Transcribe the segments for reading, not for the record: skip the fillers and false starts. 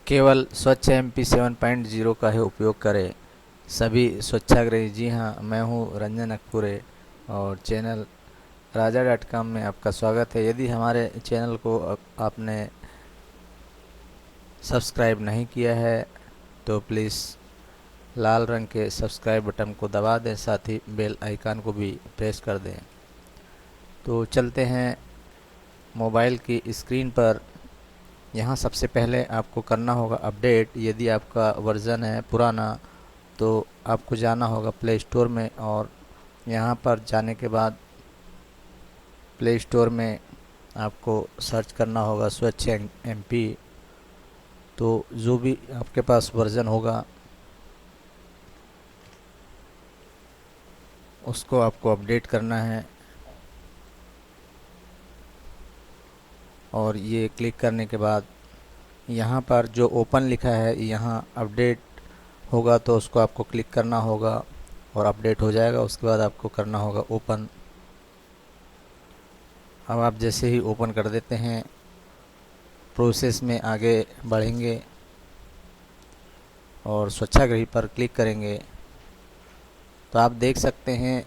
केवल स्वच्छ MP 7.0 का ही उपयोग करें। सभी स्वच्छाग्रही। जी हाँ, मैं हूँ रंजन अकपुरे और चैनल raja.com में आपका स्वागत है। यदि हमारे चैनल को आपने सब्सक्राइब नहीं किया है तो प्लीज़ लाल रंग के सब्सक्राइब बटन को दबा दें, साथ ही बेल आइकन को भी प्रेस कर दें। तो चलते हैं मोबाइल की स्क्रीन पर। यहाँ सबसे पहले आपको करना होगा अपडेट। यदि आपका वर्ज़न है पुराना तो आपको जाना होगा प्ले स्टोर में, और यहाँ पर जाने के बाद प्ले स्टोर में आपको सर्च करना होगा स्वच्छ MP। तो जो भी आपके पास वर्ज़न होगा उसको आपको अपडेट करना है, और ये क्लिक करने के बाद यहाँ पर जो ओपन लिखा है यहाँ अपडेट होगा तो उसको आपको क्लिक करना होगा और अपडेट हो जाएगा। उसके बाद आपको करना होगा ओपन। अब आप जैसे ही ओपन कर देते हैं प्रोसेस में आगे बढ़ेंगे और स्वच्छाग्रही पर क्लिक करेंगे तो आप देख सकते हैं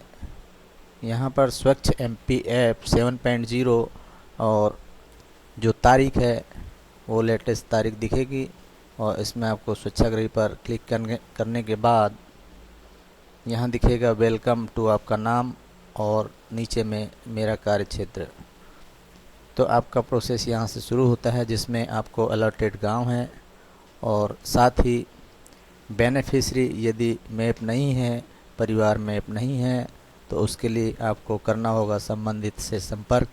यहाँ पर स्वच्छ MP ऐप 7.0 और जो तारीख है वो लेटेस्ट तारीख दिखेगी। और इसमें आपको स्वच्छाग्रही पर क्लिक करने के बाद यहाँ दिखेगा वेलकम टू आपका नाम और नीचे में मेरा कार्य क्षेत्र। तो आपका प्रोसेस यहाँ से शुरू होता है जिसमें आपको अलॉटेड गांव है और साथ ही बेनिफिशरी यदि मैप नहीं है, परिवार मैप नहीं है, तो उसके लिए आपको करना होगा संबंधित से संपर्क।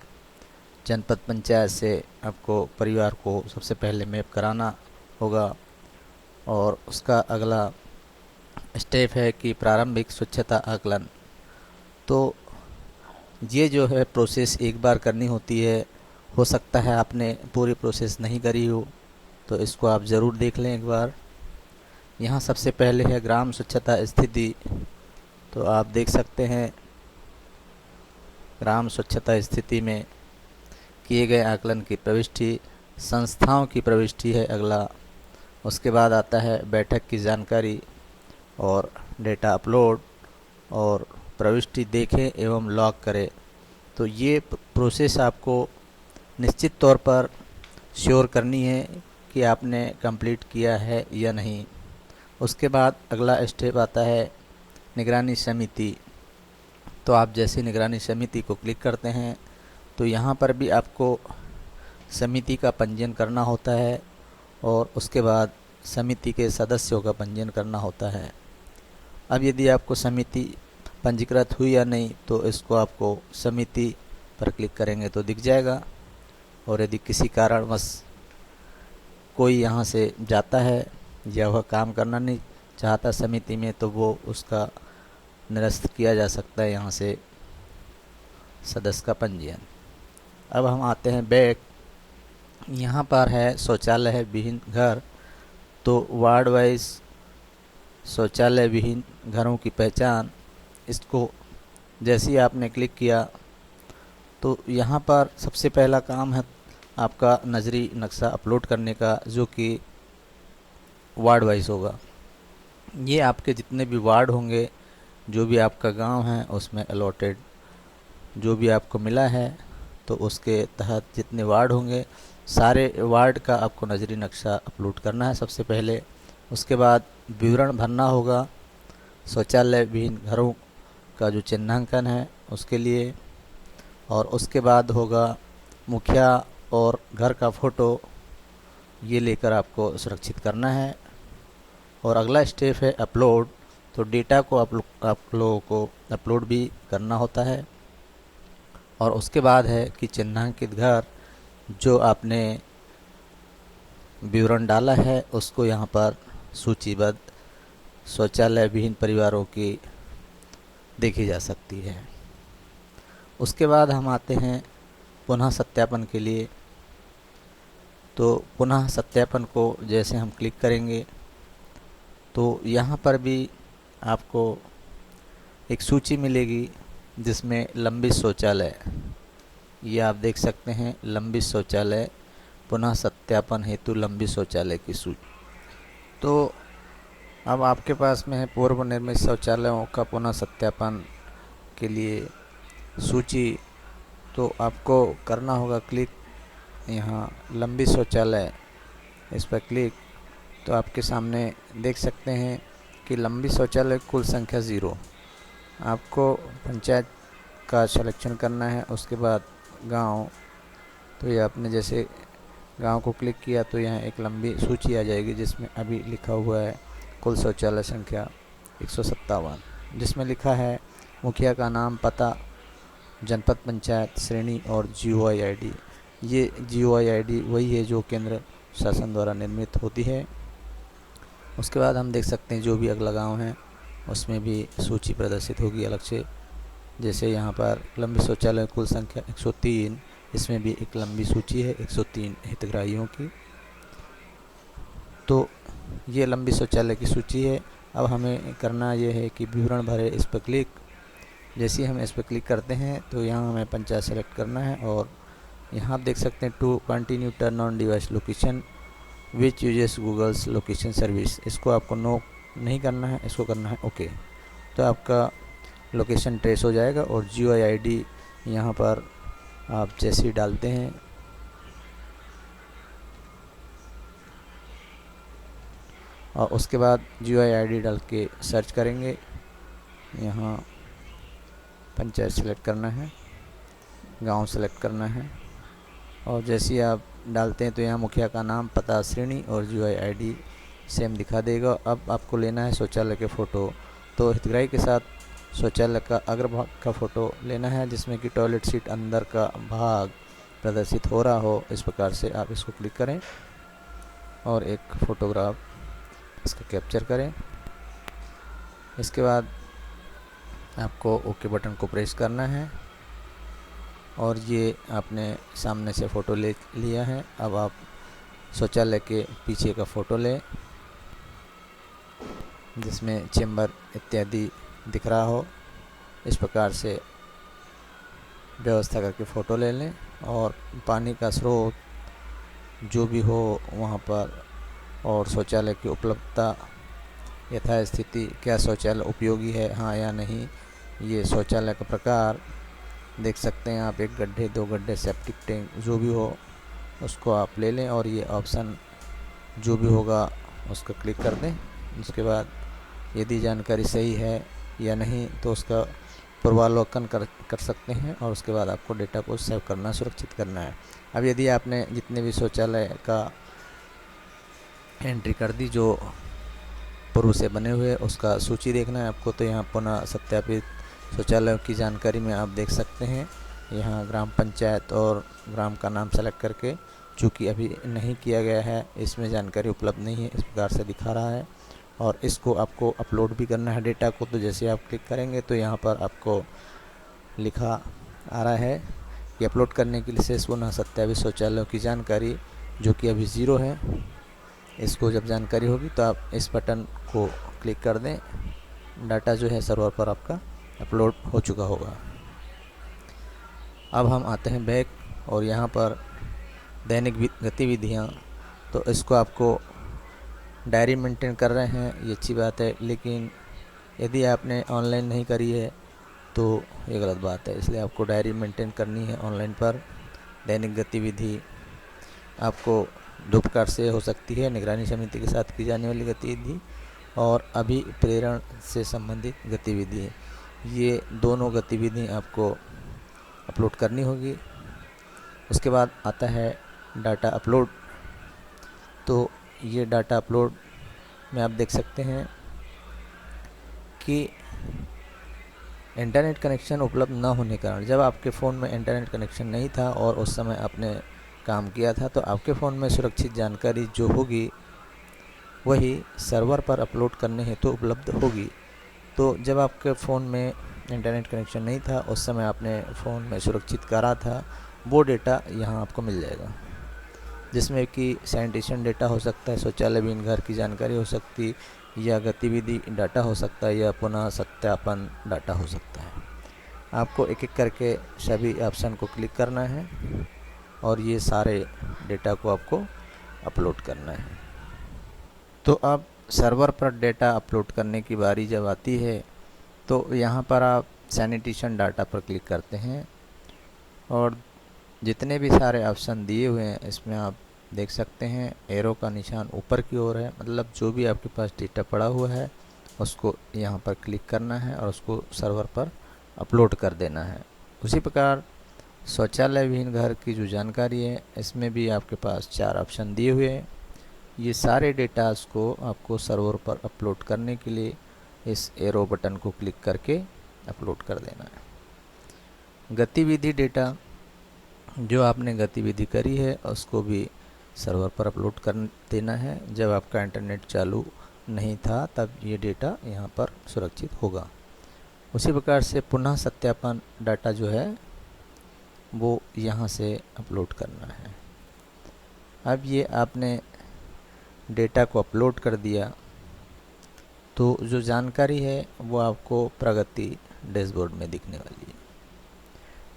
जनपद पंचायत से आपको परिवार को सबसे पहले मैप कराना होगा और उसका अगला स्टेप है कि प्रारंभिक स्वच्छता आकलन। तो ये जो है प्रोसेस एक बार करनी होती है। हो सकता है आपने पूरी प्रोसेस नहीं करी हो, तो इसको आप ज़रूर देख लें एक बार। यहाँ सबसे पहले है ग्राम स्वच्छता स्थिति। तो आप देख सकते हैं ग्राम स्वच्छता स्थिति में किए गए आकलन की प्रविष्टि, संस्थाओं की प्रविष्टि है अगला। उसके बाद आता है बैठक की जानकारी और डेटा अपलोड और प्रविष्टि देखें एवं लॉग करें। तो ये प्रोसेस आपको निश्चित तौर पर श्योर करनी है कि आपने कंप्लीट किया है या नहीं। उसके बाद अगला स्टेप आता है निगरानी समिति। तो आप जैसे निगरानी समिति को क्लिक करते हैं तो यहाँ पर भी आपको समिति का पंजीयन करना होता है और उसके बाद समिति के सदस्यों का पंजीयन करना होता है। अब यदि आपको समिति पंजीकृत हुई या नहीं तो इसको आपको समिति पर क्लिक करेंगे तो दिख जाएगा। और यदि किसी कारणवश कोई यहाँ से जाता है या वह काम करना नहीं चाहता समिति में तो वो उसका निरस्त किया जा सकता है यहाँ से सदस्य का पंजीयन। अब हम आते हैं बैक। यहाँ पर है शौचालय विहीन घर। तो वार्ड वाइज शौचालय विहीन घरों की पहचान, इसको जैसे ही आपने क्लिक किया तो यहाँ पर सबसे पहला काम है आपका नजरी नक्शा अपलोड करने का, जो कि वार्ड वाइज होगा। ये आपके जितने भी वार्ड होंगे, जो भी आपका गांव है उसमें अलॉटेड जो भी आपको मिला है तो उसके तहत जितने वार्ड होंगे सारे वार्ड का आपको नजरी नक्शा अपलोड करना है सबसे पहले। उसके बाद विवरण भरना होगा शौचालय विहीन घरों का जो चिन्हांकन है उसके लिए, और उसके बाद होगा मुखिया और घर का फ़ोटो, ये लेकर आपको सुरक्षित करना है। और अगला स्टेप है अपलोड। तो डेटा को आप लोगों को अपलोड भी करना होता है। और उसके बाद है कि चिन्हांकित घर जो आपने विवरण डाला है उसको यहाँ पर सूचीबद्ध शौचालय विहीन परिवारों की देखी जा सकती है। उसके बाद हम आते हैं पुनः सत्यापन के लिए। तो पुनः सत्यापन को जैसे हम क्लिक करेंगे तो यहाँ पर भी आपको एक सूची मिलेगी जिसमें लंबित शौचालय, ये आप देख सकते हैं लंबित शौचालय पुनः सत्यापन हेतु लंबित शौचालय की तो अब आपके पास में है पूर्व निर्मित शौचालयों का पुनः सत्यापन के लिए सूची। तो आपको करना होगा क्लिक यहाँ लंबी शौचालय, इस पर क्लिक। तो आपके सामने देख सकते हैं कि लंबी शौचालय कुल संख्या 0। आपको पंचायत का सिलेक्शन करना है, उसके बाद गांव। तो ये आपने जैसे गांव को क्लिक किया तो यहाँ एक लंबी सूची आ जाएगी जिसमें अभी लिखा हुआ है कुल शौचालय संख्या 157, जिसमें लिखा है मुखिया का नाम, पता, जनपद पंचायत, श्रेणी और GOI ID। ये GOI ID वही है जो केंद्र शासन द्वारा निर्मित होती है। उसके बाद हम देख सकते हैं जो भी अगला गांव है उसमें भी सूची प्रदर्शित होगी अलग से। जैसे यहाँ पर लंबी शौचालय कुल संख्या 103, इसमें भी एक लंबी सूची है 103 हितग्राहियों की। तो ये लंबी शौचालय की सूची है। अब हमें करना ये है कि विवरण भरे, इस पर क्लिक। जैसे ही हम इस पर क्लिक करते हैं तो यहाँ हमें पंचायत सेलेक्ट करना है और यहाँ आप देख सकते हैं to continue turn on device location which uses Google's location service. इसको आपको नो नहीं करना है, इसको करना है ओके। तो आपका लोकेशन ट्रेस हो जाएगा और GOI ID यहाँ पर आप जैसे ही डालते हैं और उसके बाद GOI ID डाल के सर्च करेंगे। यहाँ पंचायत सेलेक्ट करना है, गांव सेलेक्ट करना है और जैसे ही आप डालते हैं तो यहाँ मुखिया का नाम, पता, श्रेणी और GOI ID सेम दिखा देगा। अब आपको लेना है शौचालय के फ़ोटो। तो हितग्राही के साथ शौचालय का अग्रभाग का फ़ोटो लेना है जिसमें कि टॉयलेट सीट अंदर का भाग प्रदर्शित हो रहा हो। इस प्रकार से आप इसको क्लिक करें और एक फ़ोटोग्राफ इसका कैप्चर करें। इसके बाद आपको ओके बटन को प्रेस करना है और ये आपने सामने से फ़ोटो ले लिया है। अब आप शौचालय के पीछे का फ़ोटो लें जिसमें चेंबर इत्यादि दिख रहा हो। इस प्रकार से व्यवस्था करके फ़ोटो ले लें और पानी का स्रोत जो भी हो वहाँ पर, और शौचालय की उपलब्धता, यथास्थिति, क्या शौचालय उपयोगी है हाँ या नहीं, ये शौचालय का प्रकार देख सकते हैं आप, 1 गड्ढे 2 गड्ढे, सेप्टिक टैंक जो भी हो उसको आप ले लें और ये ऑप्शन जो भी होगा उसको क्लिक कर दें। उसके बाद यदि जानकारी सही है या नहीं तो उसका पूर्वावलोकन कर सकते हैं और उसके बाद आपको डेटा को सेव करना, सुरक्षित करना है। अब यदि आपने जितने भी शौचालय का एंट्री कर दी जो पूर्व से बने हुए, उसका सूची देखना है आपको। तो यहाँ पुनः सत्यापित शौचालयों की जानकारी में आप देख सकते हैं यहाँ ग्राम पंचायत और ग्राम का नाम सेलेक्ट करके, चूँकि अभी नहीं किया गया है इसमें जानकारी उपलब्ध नहीं है, इस प्रकार से दिखा रहा है। और इसको आपको अपलोड भी करना है डेटा को। तो जैसे आप क्लिक करेंगे तो यहाँ पर आपको लिखा आ रहा है कि अपलोड करने के लिए शेष पुनः सत्यापित शौचालयों की जानकारी जो कि अभी 0 है। इसको जब जानकारी होगी तो आप इस बटन को क्लिक कर दें, डाटा जो है सर्वर पर आपका अपलोड हो चुका होगा। अब हम आते हैं बैक और यहाँ पर दैनिक गतिविधियाँ। तो इसको आपको डायरी मेंटेन कर रहे हैं, ये अच्छी बात है, लेकिन यदि आपने ऑनलाइन नहीं करी है तो ये गलत बात है। इसलिए आपको डायरी मेंटेन करनी है ऑनलाइन पर। दैनिक गतिविधि आपको 2 प्रकार से हो सकती है, निगरानी समिति के साथ की जाने वाली गतिविधि और अभिप्रेरण से संबंधित गतिविधि। ये दोनों गतिविधि आपको अपलोड करनी होगी। उसके बाद आता है डाटा अपलोड। तो ये डाटा अपलोड में आप देख सकते हैं कि इंटरनेट कनेक्शन उपलब्ध न होने के कारण, जब आपके फ़ोन में इंटरनेट कनेक्शन नहीं था और उस समय आपने काम किया था तो आपके फ़ोन में सुरक्षित जानकारी जो होगी वही सर्वर पर अपलोड करने हेतु उपलब्ध होगी। तो जब आपके फ़ोन में इंटरनेट कनेक्शन नहीं था उस समय आपने फ़ोन में सुरक्षित करा था, वो डेटा यहाँ आपको मिल जाएगा, जिसमें कि सैनिटेशन डेटा हो सकता है, शौचालय बिन घर की जानकारी हो सकती, या गतिविधि डाटा हो सकता है, या पुनः सत्यापन डाटा हो सकता है। आपको एक एक करके सभी ऑप्शन को क्लिक करना है और ये सारे डेटा को आपको अपलोड करना है। तो अब सर्वर पर डेटा अपलोड करने की बारी जब आती है तो यहाँ पर आप सैनिटेशन डाटा पर क्लिक करते हैं और जितने भी सारे ऑप्शन दिए हुए हैं इसमें आप देख सकते हैं एरो का निशान ऊपर की ओर है, मतलब जो भी आपके पास डेटा पड़ा हुआ है उसको यहाँ पर क्लिक करना है और उसको सर्वर पर अपलोड कर देना है। उसी प्रकार शौचालय विहीन घर की जो जानकारी है इसमें भी आपके पास 4 ऑप्शन दिए हुए हैं। ये सारे डेटास को आपको सर्वर पर अपलोड करने के लिए इस एरो बटन को क्लिक करके अपलोड कर देना है। गतिविधि डेटा, जो आपने गतिविधि करी है उसको भी सर्वर पर अपलोड कर देना है। जब आपका इंटरनेट चालू नहीं था तब ये डेटा यहाँ पर सुरक्षित होगा। उसी प्रकार से पुनः सत्यापन डाटा जो है वो यहाँ से अपलोड करना है। अब ये आपने डेटा को अपलोड कर दिया तो जो जानकारी है वो आपको प्रगति डैशबोर्ड में दिखने वाली है।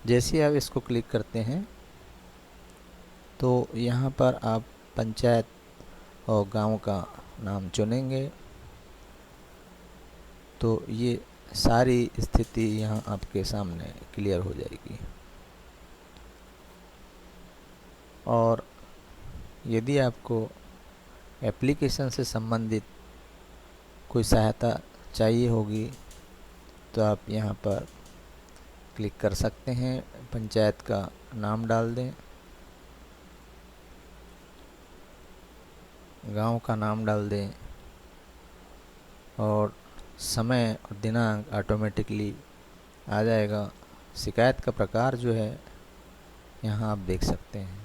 जैसे ही आप इसको क्लिक करते हैं तो यहाँ पर आप पंचायत और गांव का नाम चुनेंगे तो ये सारी स्थिति यहाँ आपके सामने क्लियर हो जाएगी। और यदि आपको एप्लीकेशन से संबंधित कोई सहायता चाहिए होगी तो आप यहाँ पर क्लिक कर सकते हैं। पंचायत का नाम डाल दें, गांव का नाम डाल दें और समय और दिनांक ऑटोमेटिकली आ जाएगा। शिकायत का प्रकार जो है यहाँ आप देख सकते हैं,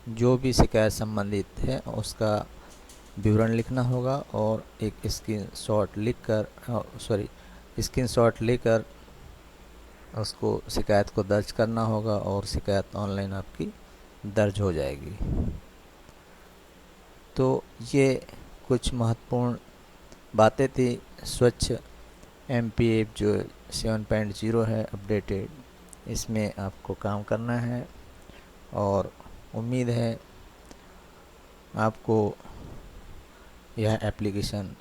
जो भी शिकायत संबंधित है उसका विवरण लिखना होगा और एक स्क्रीनशॉट लेकर उसको शिकायत को दर्ज करना होगा और शिकायत ऑनलाइन आपकी दर्ज हो जाएगी। तो ये कुछ महत्वपूर्ण बातें थी। स्वच्छ MPF जो 7.0 है अपडेटेड, इसमें आपको काम करना है और उम्मीद है आपको यह एप्लीकेशन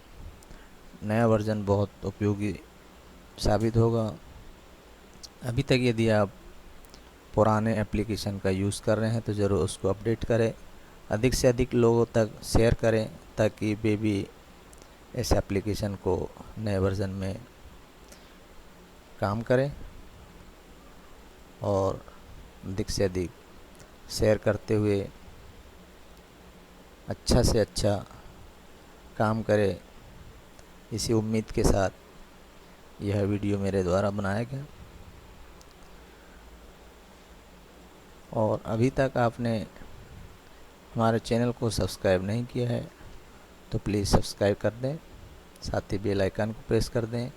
नया वर्जन बहुत उपयोगी साबित होगा। अभी तक यदि आप पुराने एप्लीकेशन का यूज़ कर रहे हैं तो ज़रूर उसको अपडेट करें, अधिक से अधिक लोगों तक शेयर करें ताकि वे भी इस एप्लीकेशन को नए वर्जन में काम करें और अधिक से अधिक शेयर करते हुए अच्छा से अच्छा काम करें। इसी उम्मीद के साथ यह वीडियो मेरे द्वारा बनाया गया। और अभी तक आपने हमारे चैनल को सब्सक्राइब नहीं किया है तो प्लीज़ सब्सक्राइब कर दें, साथ ही बेल आइकन को प्रेस कर दें।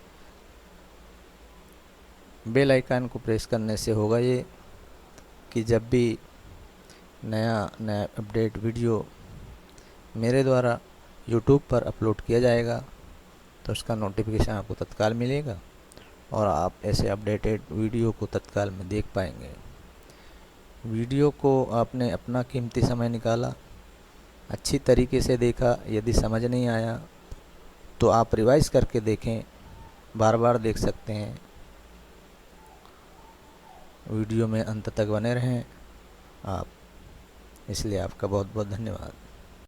बेल आइकन को प्रेस करने से होगा ये कि जब भी नया अपडेट वीडियो मेरे द्वारा YouTube पर अपलोड किया जाएगा तो उसका नोटिफिकेशन आपको तत्काल मिलेगा और आप ऐसे अपडेटेड वीडियो को तत्काल में देख पाएंगे। वीडियो को आपने अपना कीमती समय निकाला, अच्छी तरीके से देखा। यदि समझ नहीं आया तो आप रिवाइज करके देखें, बार बार देख सकते हैं। वीडियो में अंत तक बने रहें आप, इसलिए आपका बहुत बहुत धन्यवाद।